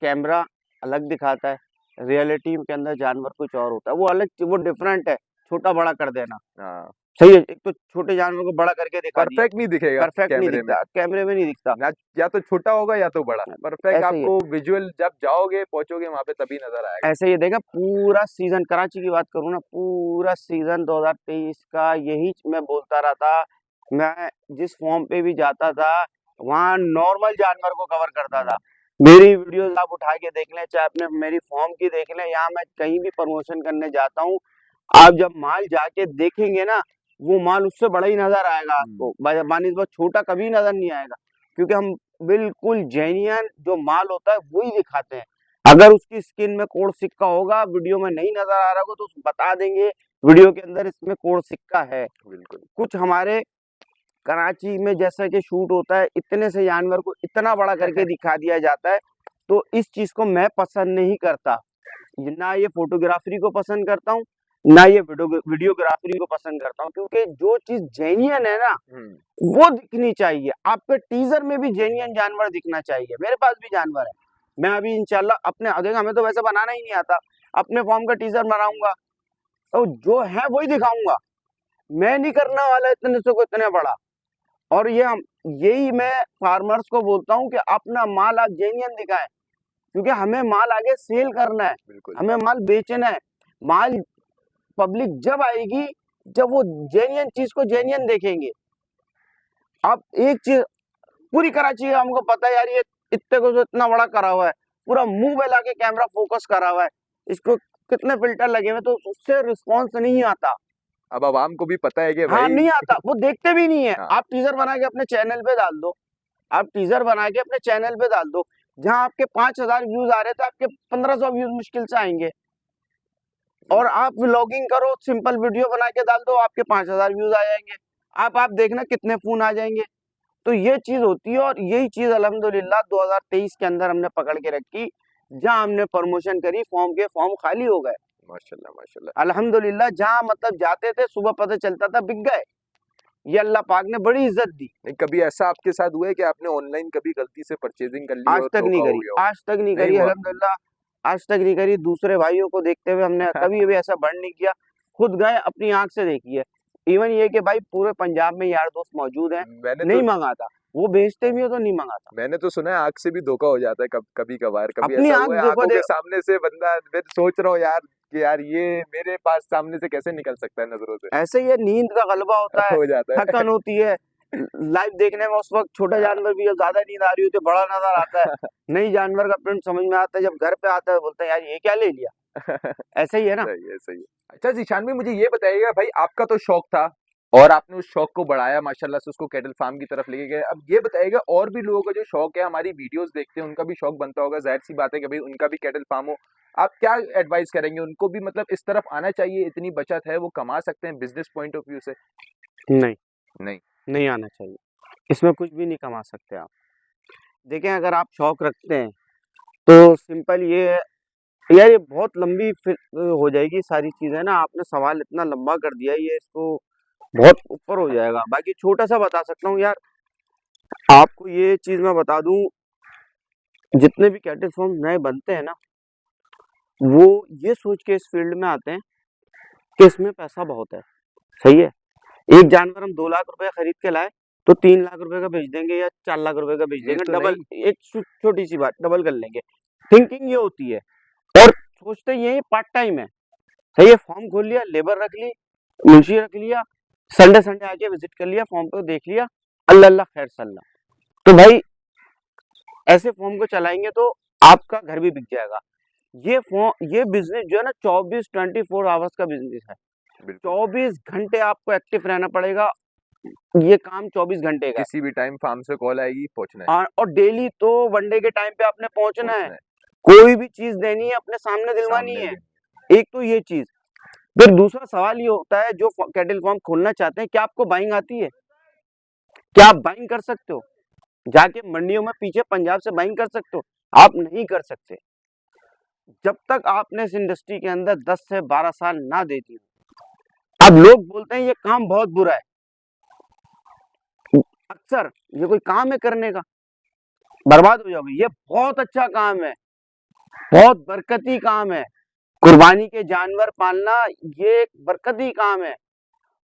कैमरा अलग दिखाता है, रियलिटी के अंदर जानवर कुछ और होता है, वो अलग, वो डिफरेंट है। छोटा बड़ा कर देना हाँ, सही है, एक तो छोटे जानवर को बड़ा करके दिखा दिया, परफेक्ट नहीं दिखेगा परफेक्ट नहीं कैमरे में दिखता, कैमरे में नहीं दिखता। ना, या तो छोटा होगा या तो बड़ा। परफेक्ट ऐसे ही है, आपको विजुअल जब जाओगे पहुंचोगे वहां पे तभी नजर आएगा। ऐसे ही देखा पूरा सीजन, कराची की बात करूँ ना, पूरा सीजन 2023 का यही मैं बोलता रहा था। मैं जिस फॉर्म पे भी जाता था, वहाँ नॉर्मल जानवर को कवर करता था। मेरी वीडियोस आप उठा के देख लें, चाहे आपने मेरी फॉर्म की देख लें, यहाँ मैं कहीं भी प्रमोशन करने जाता हूँ, आप जब माल जाके देखेंगे ना, वो माल उससे बड़ा ही नजर आएगा आपको, बानिस्बत छोटा कभी नजर नहीं आएगा, क्योंकि हम बिल्कुल जेन्युइन जो माल होता है वही दिखाते हैं। अगर उसकी स्किन में कोड सिक्का होगा, वीडियो में नहीं नजर आ रहा होगा, तो बता देंगे वीडियो के अंदर इसमें कोड सिक्का है। बिल्कुल। कुछ हमारे कराची में जैसा कि शूट होता है, इतने से जानवर को इतना बड़ा करके दिखा दिया जाता है, तो इस चीज को मैं पसंद नहीं करता। ना ये फोटोग्राफरी को पसंद करता हूँ, ना ये वीडियोग्राफरी को पसंद करता हूँ, क्योंकि जो चीज जेन्युइन है ना, वो दिखनी चाहिए। आपके टीजर में भी जेन्युइन जानवर दिखना चाहिए। मेरे पास भी जानवर है, मैं अभी इंशाल्लाह अपने, देखो हमें तो वैसे बनाना ही नहीं आता, अपने फॉर्म का टीजर बनाऊंगा, तो जो है वही दिखाऊंगा, मैं नहीं करने वाला इतने से को इतने बड़ा। और यही मैं फार्मर्स को बोलता हूँ कि अपना माल आप जेन्युइन दिखाएं, क्योंकि हमें माल आगे सेल करना है, बिल्कुल हमें माल बेचना है। माल पब्लिक जब आएगी जब वो जेन्युइन चीज को जेन्युइन देखेंगे। अब एक चीज पूरी कराची का हमको पता है यार, ये इतने को जो इतना बड़ा करा हुआ है, पूरा मुंह में लाके कैमरा फोकस करा हुआ है, इसको कितने फिल्टर लगे हुए, तो उससे रिस्पॉन्स नहीं आता। अब आवाम को भी पता है कि हाँ भाई नहीं आता, वो देखते भी नहीं है। हाँ। आप टीजर बना के अपने चैनल पे डाल दो, आप टीजर बना के अपने चैनल पे डाल दो, जहां आपके 5000 व्यूज आ रहे थे, आपके 1500 व्यूज मुश्किल से आएंगे। और आप व्लॉगिंग करो, सिंपल वीडियो बना के डाल दो, आपके 5000 व्यूज आ जाएंगे। आप देखना कितने फोन आ जाएंगे। तो ये चीज होती है, और यही चीज अल्हम्दुलिल्लाह 2023 के अंदर हमने पकड़ के रखी, जहां हमने प्रमोशन करी, फॉर्म खाली हो गए माशाल्लाह माशाल्लाह। अल्हम्दुलिल्लाह। जहां मतलब जाते थे सुबह पता चलता था बिक गए, ये अल्लाह पाक ने बड़ी इज्जत दी। नहीं कभी ऐसा आपके साथ हुआ है कि आपने ऑनलाइन कभी गलती से परचेजिंग कर ली आज और तक नहीं धोखा हो करी, गया हो? आज तक नहीं नहीं करी हुआ? अल्हम्दुलिल्लाह, आज तक नहीं करी। दूसरे भाइयों को देखते हुए हमने कभी भी ऐसा बंद नहीं किया, खुद गए अपनी आंख से देखी है। इवन ये कि भाई पूरे पंजाब में यार दोस्त मौजूद हैं, मैंने नहीं तो मंगाता, वो बेचते भी हो तो नहीं मंगाता। मैंने तो सुना है आग से भी धोखा हो जाता है कभी कभार। कभी अपनी ऐसा आंख हुआ है देखो आंखों के सामने से बंदा, मैं सोच रहा हूँ यार कि यार ये मेरे पास सामने से कैसे निकल सकता है नजरों से? ऐसे ही है, नींद का गलबा होता है, हो जाता है। थकन होती है, लाइव देखने में उस वक्त छोटा जानवर भी ज्यादा नींद आ रही होती है, बड़ा नजर आता है, नई जानवर का प्रिंट समझ में आता है, जब घर पे आता है बोलते हैं यार ये क्या ले लिया। ऐसे ही है ना। सही है सही है। अच्छा जीशान भाई मुझे ये बताइएगा, भाई आपका तो शौक था और आपने उस शौक को बढ़ाया माशाल्लाह से, उसको कैटल फार्म की तरफ लेके गए। अब ये बताइएगा और भी लोगों का जो शौक है, हमारी वीडियोस देखते हैं, उनका भी शौक बनता होगा, जाहिर सी बात है कि भाई उनका भी कैटल फार्म हो। आप क्या एडवाइस करेंगे उनको भी, मतलब इस तरफ आना चाहिए, इतनी बचत है, वो कमा सकते हैं बिजनेस पॉइंट ऑफ व्यू से? नहीं, नहीं नहीं आना चाहिए, इसमें कुछ भी नहीं कमा सकते आप। देखें, अगर आप शौक रखते हैं तो सिंपल ये है यार, ये बहुत लंबी हो जाएगी सारी चीजें ना, आपने सवाल इतना लंबा कर दिया, ये इसको बहुत ऊपर हो जाएगा। बाकी छोटा सा बता सकता हूँ यार, आपको ये चीज मैं बता दूं, जितने भी कैटल फार्म नए बनते हैं ना, वो ये सोच के इस फील्ड में आते हैं कि इसमें पैसा बहुत है। सही है, एक जानवर हम 2 लाख रुपए खरीद के लाए तो 3 लाख रुपए का बेच देंगे या 4 लाख रुपए का बेच ये देंगे, तो डबल। नहीं। एक छोटी सी बात, डबल कर लेंगे, थिंकिंग ये होती है। और सोचते ये पार्ट टाइम है। सही है, फॉर्म खोल लिया, लेबर रख ली, मुंशी रख लिया, संडे संडे आके विजिट कर लिया, फॉर्म को देख लिया, अल्लाह अल्लाह खैर सल्ला। तो भाई ऐसे फॉर्म को चलाएंगे तो आपका घर भी बिक जाएगा। ये बिजनेस जो है ना 24 आवर्स का बिजनेस है, बिल्कुल 24 घंटे आपको एक्टिव रहना पड़ेगा। ये काम 24 घंटे का है। किसी भी टाइम फार्म से कॉल आएगी, पहुंचना है और डेली तो वनडे के टाइम पे आपने पहुंचना है, पहुंचना है, कोई भी चीज देनी है अपने सामने दिलवानी सामने है। देनी। एक तो ये चीज, फिर दूसरा सवाल ये होता है, जो कैटल फार्म खोलना चाहते हैं, क्या आपको बाइंग आती है? क्या आप बाइंग कर सकते हो? जाके मंडियों में पीछे पंजाब से बाइंग कर सकते हो? आप नहीं कर सकते, जब तक आपने इस इंडस्ट्री के अंदर 10 से 12 साल ना दे दी। अब लोग बोलते हैं ये काम बहुत बुरा है, अक्सर ये कोई काम है करने का, बर्बाद हो जाओगे। ये बहुत अच्छा काम है, बहुत बरकती काम है। कुर्बानी के जानवर पालना ये एक बरकती काम है।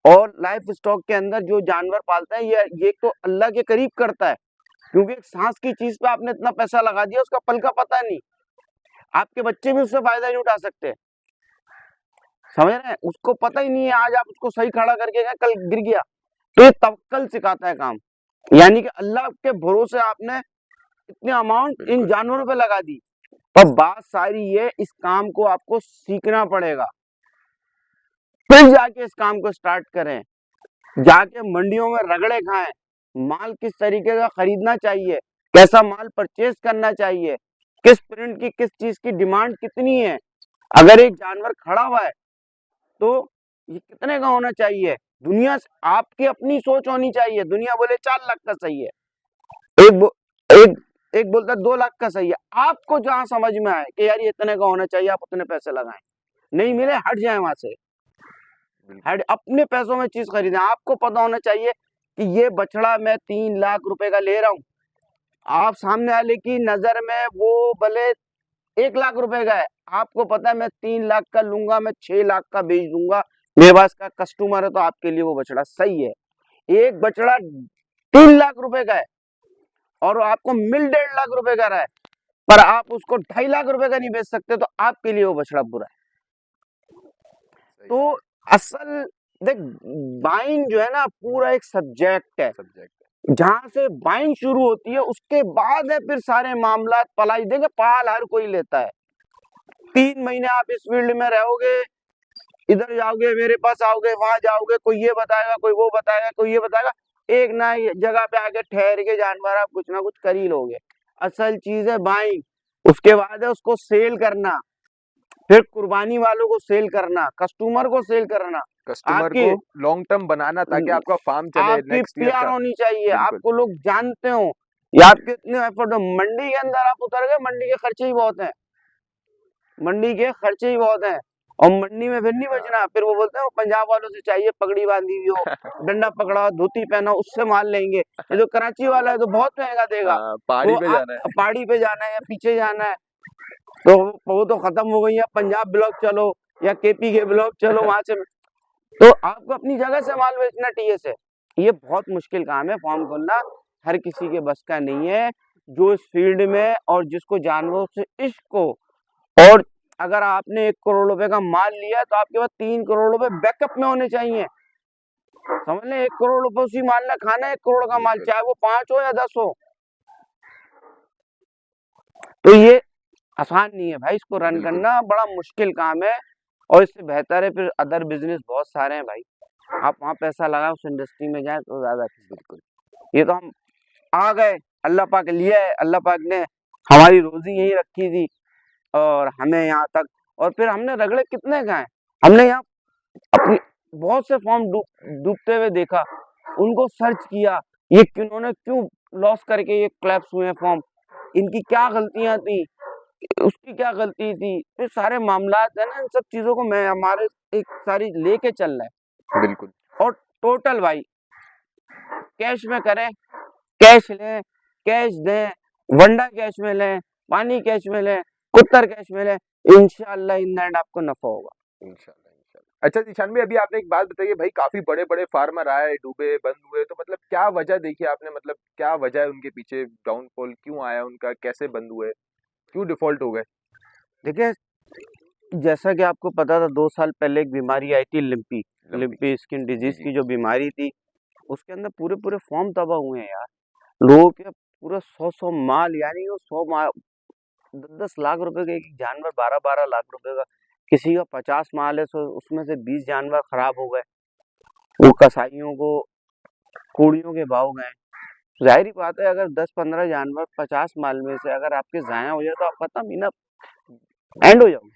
और लाइफ स्टॉक के अंदर जो जानवर पालता है, ये तो अल्लाह के करीब करता है, क्योंकि एक सांस की चीज पे आपने इतना पैसा लगा दिया, उसका पल का पता नहीं। आपके बच्चे भी उससे फायदा नहीं उठा सकते, समझ रहे हैं? उसको पता ही नहीं है, आज आप उसको सही खड़ा करके गए, कल गिर गया। तो ये तवक्कल सिखाता है काम, यानी कि अल्लाह के भरोसे आपने इतने अमाउंट इन जानवरों पे लगा दी। पर बात सारी ये, इस काम को आपको सीखना पड़ेगा, फिर जाके इस काम को स्टार्ट करें, जाके मंडियों में रगड़े खाएं, माल किस तरीके का खरीदना चाहिए, कैसा माल परचेज करना चाहिए, किस प्रिंट की किस चीज की डिमांड कितनी है, अगर एक जानवर खड़ा हुआ है तो ये कितने का होना चाहिए। दुनिया आपकी अपनी सोच होनी चाहिए, दुनिया बोले 4 लाख का सही है, एक बोलता है 2 लाख का सही है। आपको जहां समझ में आए कि यार ये इतने का होना चाहिए, आप उतने पैसे लगाएं, नहीं मिले हट जाए वहां से, हट अपने पैसों में चीज खरीदें। आपको पता होना चाहिए कि ये बछड़ा मैं 3 लाख रुपए का ले रहा हूं, आप सामने वाले की नजर में वो भले 1 लाख रुपए का है, आपको पता है मैं 3 लाख का लूंगा, मैं 6 लाख का बेच दूंगा, मेरे पास का कस्टमर है, तो आपके लिए वो बछड़ा सही है। एक बछड़ा 3 लाख रुपए का है और आपको मिल 1.5 लाख रुपए का रहा है, पर आप उसको 2.5 लाख रुपए का नहीं बेच सकते, तो आपके लिए वो बछड़ा बुरा है। तो असल देख, बाइंग जो है ना पूरा एक सब्जेक्ट है, जहां से बाइंग शुरू होती है उसके बाद है फिर सारे मामला पलाई। देखे पाल हर कोई लेता है, 3 महीने आप इस फील्ड में रहोगे, इधर जाओगे, मेरे पास आओगे, वहां जाओगे, कोई ये बताएगा, कोई वो बताएगा, कोई ये बताएगा, एक ना जगह पे आके ठहर के जानवर आप कुछ ना कुछ कर ही लोगे। असल चीज है बाइंग, उसके बाद है उसको सेल करना, फिर कुर्बानी वालों को सेल करना, कस्टमर को सेल करना, कस्टमर को लॉन्ग टर्म बनाना ताकि आपका फार्म चले आपकी नेक्स्ट ईयर प्यार का। होनी चाहिए, बिल्कुल। आपको लोग जानते हो, या आपके इतने एफर्ट हो। मंडी के अंदर आप उतर गए, मंडी के खर्चे ही बहुत हैं, मंडी के खर्चे ही बहुत हैं, और मंडी में फिर नहीं बचना, फिर वो बोलते हैं पंजाब वालों से चाहिए पगड़ी बांधी हुई हो, डंडा पकड़ा, धोती पहना, उससे माल लेंगे। ये जो कराची वाला है तो बहुत महंगा देगा, पहाड़ी वो पे जाना है। पहाड़ी पे जाना है या पीछे जाना है, तो वो तो खत्म हो गई है, पंजाब ब्लॉक चलो या केपी के ब्लॉक चलो, वहां से। तो आपको अपनी जगह से माल बेचना टीए से, ये बहुत मुश्किल काम है। फार्म खोलना हर किसी के बस का नहीं है, जो इस फील्ड में और जिसको जानवरों से इश्क हो, और अगर आपने 1 करोड़ रुपए का माल लिया तो आपके पास 3 करोड़ रुपए बैकअप में होने चाहिए। समझ लें, 1 करोड़ रुपए उसी माल ने खाना है, 1 करोड़ का माल, चाहे वो 5 हो या 10 हो। तो ये आसान नहीं है भाई, इसको रन करना बड़ा मुश्किल काम है, और इससे बेहतर है फिर अदर बिजनेस बहुत सारे हैं भाई, आप वहाँ पैसा लगाओ, उस इंडस्ट्री में जाए तो ज्यादा। बिल्कुल, ये तो हम आ गए, अल्लाह पाक लिया है, अल्लाह पाक ने हमारी रोजी यही रखी थी और हमें यहाँ तक, और फिर हमने रगड़े कितने खाए, हमने यहाँ अपनी बहुत से फॉर्म डूबते हुए देखा, उनको सर्च किया, ये किन्होंने क्यों लॉस करके ये क्लैप्स हुए हैं फॉर्म, इनकी क्या गलतियां थी, उसकी क्या गलती थी, ये सारे मामला है ना, इन सब चीजों को मैं हमारे एक सारी लेके चलना है। बिल्कुल। और टोटल भाई कैश में करें, कैश लें, कैश दें, वंडा कैश में लें, पानी कैश में लें, कुत्तर कैश में लें, इंशाल्लाह इन द एंड आपको नफा होगा। इंशाल्लाह। अच्छा निशान भाई, अभी आपने एक बात बताई है भाई, काफी बड़े बड़े फार्मर आए, डूबे, बंद हुए, तो मतलब क्या वजह देखी आपने, मतलब क्या वजह है उनके पीछे, डाउनफॉल क्यों आया उनका, कैसे बंद हुए, क्यों डिफॉल्ट हो गए? देखिए, जैसा कि आपको पता था 2 साल पहले एक बीमारी आई थी, लिम्पी स्किन डिजीज की जो बीमारी थी, उसके अंदर पूरे पूरे फॉर्म तबाह हुए हैं यार, लोगों के पूरा 100 माल, यानी वो 100 माल 10 लाख रुपए का एक जानवर, 12 लाख रुपए का, किसी का 50 माल है, तो उसमें से 20 जानवर खराब हो गए, वो कसाईयों को कूड़ियों के भाव गए। जाहिर ही बात है, अगर 10-15 जानवर 50 माल में से अगर आपके जाया हो जाए तो आप खत्म ही ना, एंड हो जाओगे,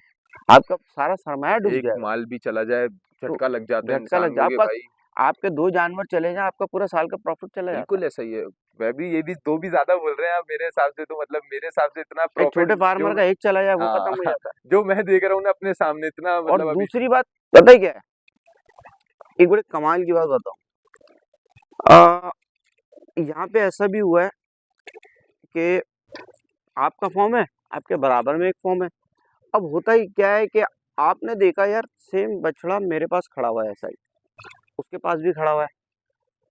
आपका सारा सरमाया डूब एक जाएगा, माल भी चला जाए, झटका लग जाता है झटका लग इंसान को कि जाए, भाई। आपके 2 जानवर चले जाए, आपका पूरा साल का प्रॉफिट चला जाता बिल्कुल ऐसा ही है। वह भी ये भी दो भी ज्यादा बोल रहे हैं आप मेरे हिसाब से, तो मतलब मेरे हिसाब से इतना है। एक प्रॉफिट छोटे फार्मर जो का एक चला जाए वो हाँ खत्म हो जाता है। जो मैं देख रहा हूँ ना अपने सामने, इतना और मतलब अभी। दूसरी बात पता है क्या है, एक बड़ी कमाल की बात बताऊं, यहाँ पे ऐसा भी हुआ है कि आपका फॉर्म है, आपके बराबर में एक फॉर्म है, अब होता ही क्या है कि आपने देखा यार सेम बछड़ा मेरे पास खड़ा हुआ है, ऐसा ही उसके पास भी खड़ा हुआ है,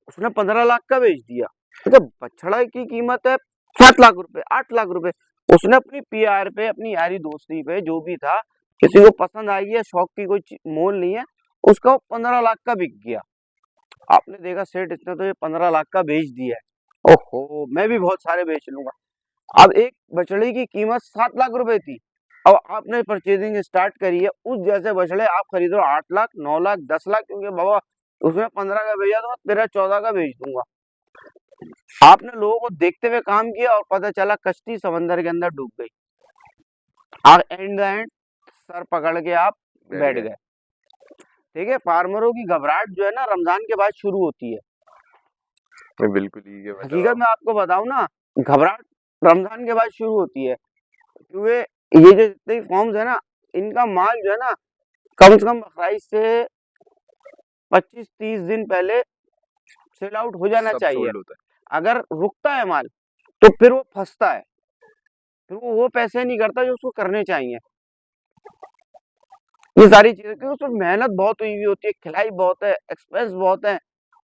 उसने 15 लाख का बेच दिया, तो बछड़ा की कीमत है 7 लाख रुपए, 8 लाख रुपए, उसने अपनी पीआर पे, अपनी यारी दोस्ती पे, जो भी था, किसी को पसंद आई है, शौक की कोई मोल नहीं है, उसका वो 15 लाख का बिक गया। आपने देखा सेठ इसने तो ये 15 लाख का बेच दिया है, ओहो मैं भी बहुत सारे बेच लूंगा। अब एक बछड़े की कीमत 7 लाख रुपए थी, अब आपने परचेजिंग स्टार्ट करी है, उस जैसे बछड़े आप खरीदो 8 लाख, 9 लाख, 10 लाख, क्योंकि बाबा उसमें 15 का भेजा तो मैं 13-14 का बेच दूंगा। आपने लोगों को देखते हुए काम किया और पता चला कश्ती समंदर के अंदर डूब गई, और एंड द एंड सर पकड़ के आप बैठ गए। ठीक है, फार्मरों की घबराहट जो है ना रमजान के बाद शुरू होती है। बिल्कुल ही ये हकीकत में आपको बताऊं ना, घबराहट रमजान के बाद शुरू होती है, क्योंकि ये जो जितने फॉर्म्स है ना, इनका माल जो है ना कम से कम बकरीद से 25-30 दिन पहले सेल आउट हो जाना सब चाहिए। सोल्ड होता अगर रुकता है माल तो फिर वो फंसता है, फिर वो पैसे नहीं करता जो उसको करने चाहिए। ये सारी चीजें क्योंकि उसमें मेहनत बहुत हुई हुई होती है, खिलाई बहुत है, एक्सपेंस बहुत है,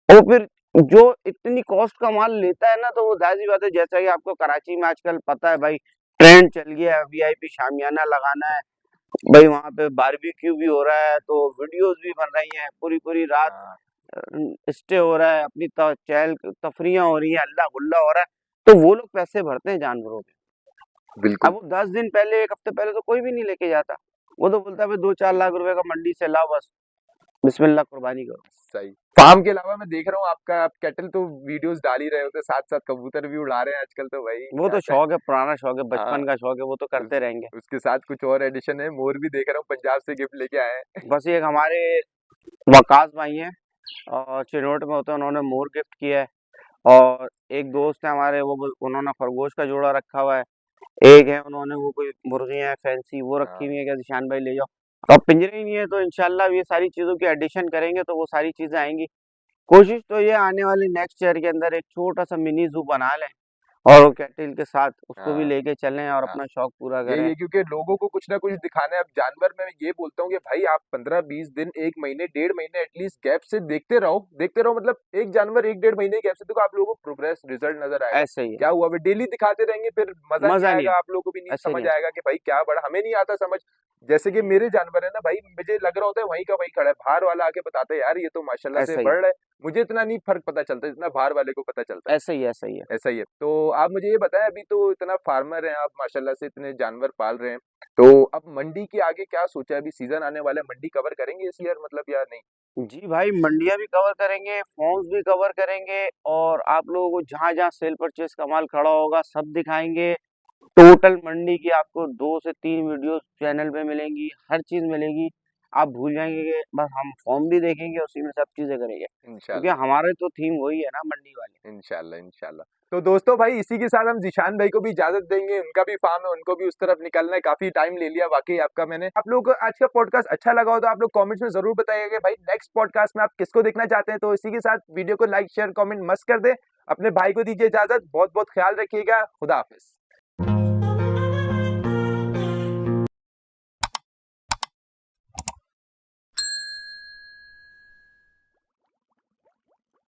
और फिर जो इतनी कॉस्ट का माल लेता है ना, तो वो जाहिर सी बात है, जैसा कि आपको कराची में आजकल पता है भाई, ट्रेंड चल गया है वीआईपी शामियाना लगाना है भाई, वहां पे बारबेक्यू भी हो रहा है, तो वीडियोस भी बन रही हैं, पूरी पूरी रात हाँ, स्टे हो रहा है, अपनी चहल तफरियां हो रही है, अल्लाह गुल्ला हो रहा है, तो वो लोग पैसे भरते हैं जानवरों के। अब बिल्कुल वो 10 दिन पहले, 1 हफ्ते पहले तो कोई भी नहीं लेके जाता, वो तो बोलता है भाई 2-4 लाख रुपए का मंडी से लाओ, बस बिस्मिल्लाह कुर्बानी करो। सही। फार्म के अलावा मैं देख रहा हूँ आपका, आप कैटल तो वीडियोस डाल ही रहे होते, साथ साथ कबूतर भी उड़ा रहे हैं आजकल तो भाई, वो क्या तो क्या। शौक है, पुराना शौक है, हाँ, बचपन का शौक है, वो तो उस, करते रहेंगे। उसके साथ कुछ और एडिशन है, मोर भी देख रहा हूँ पंजाब से गिफ्ट लेके आए हैं। बस ये एक हमारे वकास भाई हैं और चिनोट में होते हैं, उन्होंने मोर गिफ्ट किया है, और एक दोस्त है हमारे, उन्होंने खरगोश का जोड़ा रखा हुआ है, एक है उन्होंने वो कोई मुर्गियां फैंसी वो रखी हाँ, हुई है, क्या निशान भाई ले जाओ। अब पिंजरे ही नहीं है, तो इंशाल्लाह अब ये सारी चीजों की एडिशन करेंगे तो वो सारी चीजें आएंगी। कोशिश तो ये आने वाले नेक्स्ट ईयर के अंदर एक छोटा सा मिनी जू बना लें, और वो कैटिल के साथ उसको भी हाँ, लेके चलें और हाँ। अपना शौक पूरा यही करें। है, क्योंकि लोगों को कुछ ना कुछ दिखाना है। अब जानवर में ये बोलता हूँ कि भाई आप 15-20 दिन, 1 महीने, 1.5 महीने एटलीस्ट गैप से देखते रहो, मतलब एक जानवर 1-1.5 महीने गैप से देखो, आप लोगों को प्रोग्रेस रिजल्ट नजर आएगा। ऐसे ही है, क्या हुआ, वे डेली दिखाते रहेंगे फिर मजा नहीं मजा नहीं आएगा, आता, आप लोगों को भी नहीं ऐसे समझ नहीं आता। आएगा कि भाई क्या बड़ा, हमें नहीं आता समझ। जैसे कि मेरे जानवर है ना भाई, मुझे लग रहा होता है वहीं का वहीं खड़ा है, बाहर वाला आके बताता है यार ये तो माशाल्लाह से ऐसा ही है, बढ़ रहा है, मुझे इतना नहीं फर्क पता चलता जितना बाहर वाले को पता चलता है। ऐसा ही है, ऐसा ही है। ऐसा ही है। तो आप मुझे ये बताएं, अभी तो इतना फार्मर हैं आप, माशाल्लाह से इतने जानवर पाल रहे हैं, तो अब मंडी के आगे क्या सोचा है? अभी सीजन आने वाला है, मंडी कवर करेंगे इस ईयर मतलब या नहीं? जी भाई, मंडियाँ भी कवर करेंगे, फॉर्म्स भी कवर करेंगे, और आप लोगों को जहाँ-जहाँ सेल परचेज़ का माल खड़ा होगा सब दिखाएँगे। टोटल मंडी की आपको 2 से 3 वीडियोज़ चैनल पे मिलेंगी, हर चीज़ मिलेगी। आप भूल जाएँगे कि बस हम फॉर्म भी देखेंगे, उसी में सब चीज़ें करेंगे। क्योंकि इंशाल्लाह, हमारे तो थीम वही है ना मंडी वाली। इंशाल्लाह, इंशाल्लाह। तो दोस्तों भाई, इसी के साथ हम ज़ीशान भाई को भी इजाज़त देंगे, उनका भी फार्म है, उनको भी उस तरफ निकलना है, काफ़ी टाइम ले लिया वाक़ई आपका मैंने। आप लोगों को आज का पॉडकास्ट अच्छा लगा हो तो आप लोग कमेंट्स में ज़रूर बताइएगा कि भाई नेक्स्ट पॉडकास्ट में आप किसको देखना चाहते हैं। तो इसी के साथ वीडियो को लाइक, शेयर, कमेंट मस्ट कर दें। अपने भाई को दीजिए इजाज़त, बहुत-बहुत ख़्याल रखिएगा। खुदा हाफ़िज़।